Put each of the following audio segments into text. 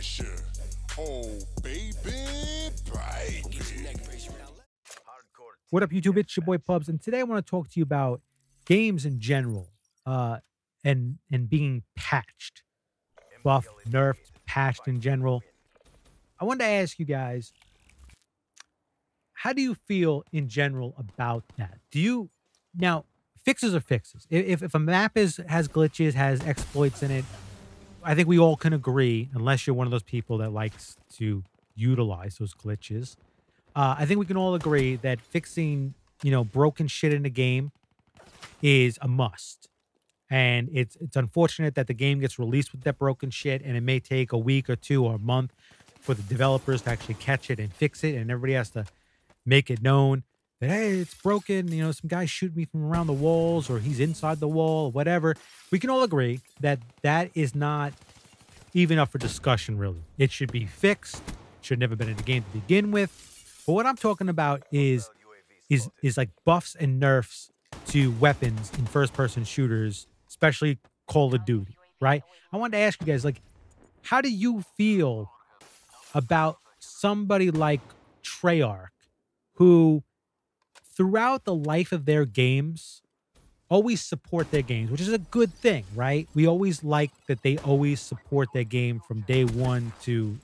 pressure. Oh, baby, baby. What up, YouTube? It's your boy Pubs, and today I want to talk to you about games in general, uh, and being patched, buffed, nerfed, patched in general. I wanted to ask you guys, how do you feel in general about that? Do you now fixes are fixes? If a map has glitches, has exploits in it, I think we all can agree, unless you're one of those people that likes to utilize those glitches. I think we can all agree that fixing, broken shit in the game is a must. And it's unfortunate that the game gets released with that broken shit, and it may take a week or two or a month for the developers to actually catch it and fix it, and everybody has to make it known that, hey, it's broken. Some guy shooting me from around the walls, or he's inside the wall, or whatever. We can all agree that that is not even up for discussion, really. It should be fixed. Should never been in the game to begin with. But what I'm talking about is like buffs and nerfs to weapons in first-person shooters, especially Call of Duty, right? I wanted to ask you guys, like, how do you feel about somebody like Treyarch, who throughout the life of their games always support their games, which is a good thing, right? We always like that they always support their game from day one to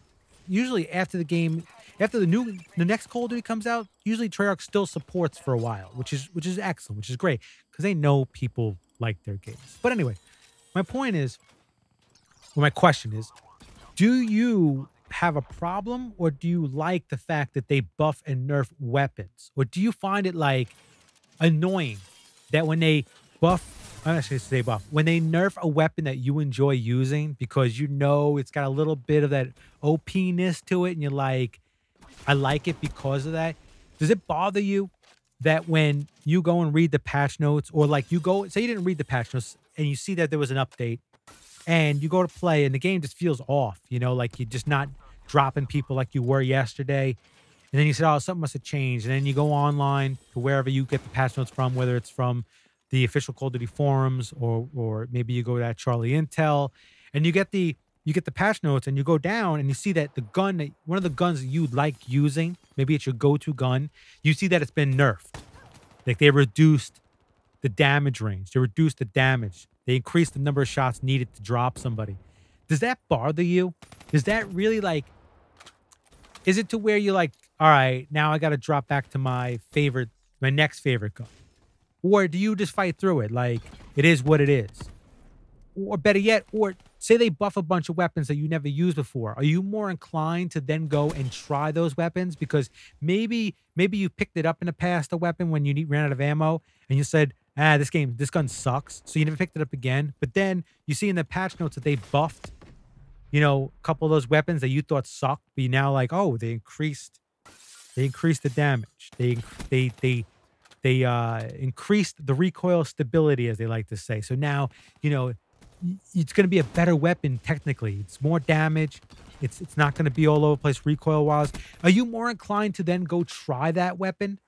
usually after the game, after the next Call of Duty comes out. Usually Treyarch still supports for a while, which is excellent, which is great because they know people like their games. But anyway, my point is, well, my question is, do you have a problem, or do you like the fact that they buff and nerf weapons, or do you find it like annoying that when they buff, I'm not going to say buff, when they nerf a weapon that you enjoy using because it's got a little bit of that OP-ness to it, and you're like, I like it because of that? Does it bother you that when you go and read the patch notes, or like you go, say you didn't read the patch notes and you see that there was an update, and you go to play and the game just feels off, like you're just not dropping people like you were yesterday. And then you said, oh, something must have changed. And then you go online to wherever you get the patch notes from, whether it's from the official Call of Duty forums, or maybe you go to that Charlie Intel, and you get the patch notes, and you go down and you see that one of the guns that you like using, maybe it's your go-to gun, you see that it's been nerfed. Like they reduced the damage range, they reduced the damage, they increased the number of shots needed to drop somebody. Does that bother you? Is that really like, is it to where you're like, all right, now I got to drop back to my next favorite gun? Or do you just fight through it? Like, it is what it is. Or better yet, or say they buff a bunch of weapons that you never used before. Are you more inclined to then go and try those weapons? Because maybe you picked it up in the past, a weapon, when you ran out of ammo, and you said, this gun sucks. So you never picked it up again. But then you see in the patch notes that they buffed, a couple of those weapons that you thought sucked, but you now like, oh, they increased the damage. They increased the recoil stability, as they like to say. So now, it's going to be a better weapon technically. It's more damage. It's not going to be all over the place recoil-wise. Are you more inclined to then go try that weapon?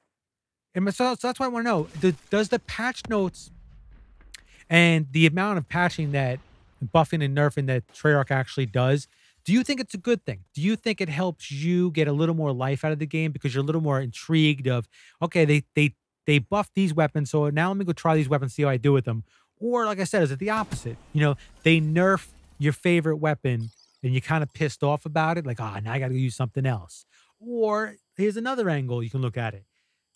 And so that's why I want to know, does the patch notes and the amount of patching that buffing and nerfing that Treyarch actually does, do you think it's a good thing? Do you think it helps you get a little more life out of the game because you're a little more intrigued of, okay, they buff these weapons, so now let me go try these weapons, see how I do with them? Or, like I said, is it the opposite? They nerf your favorite weapon and you're kind of pissed off about it, like, now I got to use something else. Or here's another angle you can look at it.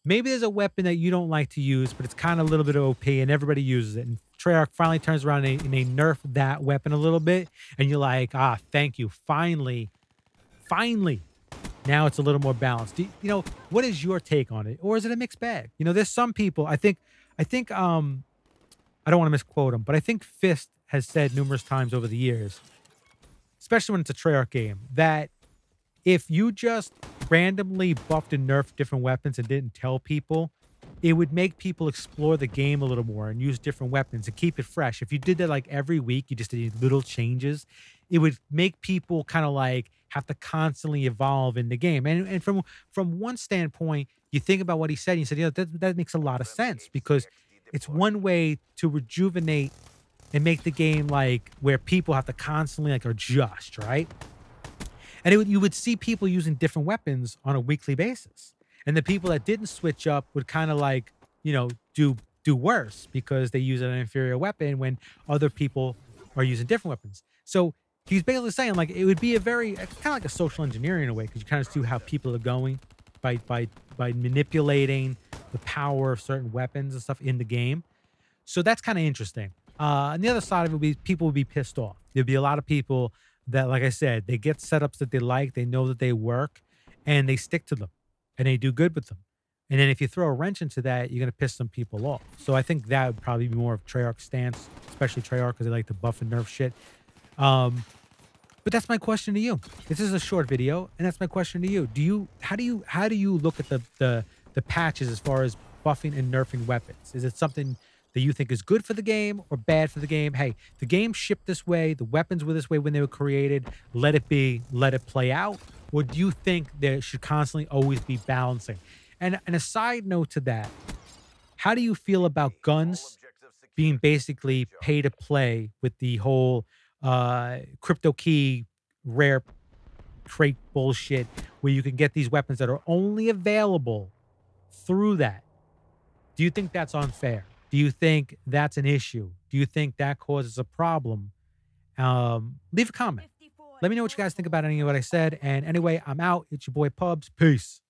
Maybe there's a weapon that you don't like to use, but it's kind of a little bit of OP and everybody uses it. And Treyarch finally turns around and they nerf that weapon a little bit. And you're like, thank you. Finally. Now it's a little more balanced. What is your take on it? Or is it a mixed bag? There's some people, I think, I don't want to misquote him, but I think Fist has said numerous times over the years, especially when it's a Treyarch game, that if you just randomly buffed and nerfed different weapons and didn't tell people, it would make people explore the game a little more and use different weapons and keep it fresh. If you did that like every week, you just did little changes, it would make people kind of like have to constantly evolve in the game. And from one standpoint, you think about what he said, and you said, that makes a lot of sense, because it's one way to rejuvenate and make the game like where people have to constantly like adjust, right? And you would see people using different weapons on a weekly basis. And the people that didn't switch up would kind of like, do worse because they use an inferior weapon when other people are using different weapons. So he's basically saying like it would be it's kind of like a social engineering in a way because you kind of see how people are going by manipulating the power of certain weapons and stuff in the game. So that's kind of interesting. And the other side of it would be people would be pissed off. There'd be a lot of people that, like I said, they get setups that they like, they know that they work, and they stick to them, and they do good with them. And then if you throw a wrench into that, you're going to piss some people off. So I think that would probably be more of Treyarch's stance, especially Treyarch because they like to buff and nerf shit. But that's my question to you. This is a short video, and that's my question to you. How do you look at the patches as far as buffing and nerfing weapons? Is it something that you think is good for the game or bad for the game? Hey, the game shipped this way, the weapons were this way when they were created. Let it be, let it play out. Or do you think there should constantly always be balancing? And a side note to that, how do you feel about guns being basically pay to play with the whole crypto key rare crate bullshit where you can get these weapons that are only available through that? Do you think that's unfair? Do you think that's an issue? Do you think that causes a problem? Leave a comment. Let me know what you guys think about any of what I said. And anyway, I'm out. It's your boy Pubs. Peace.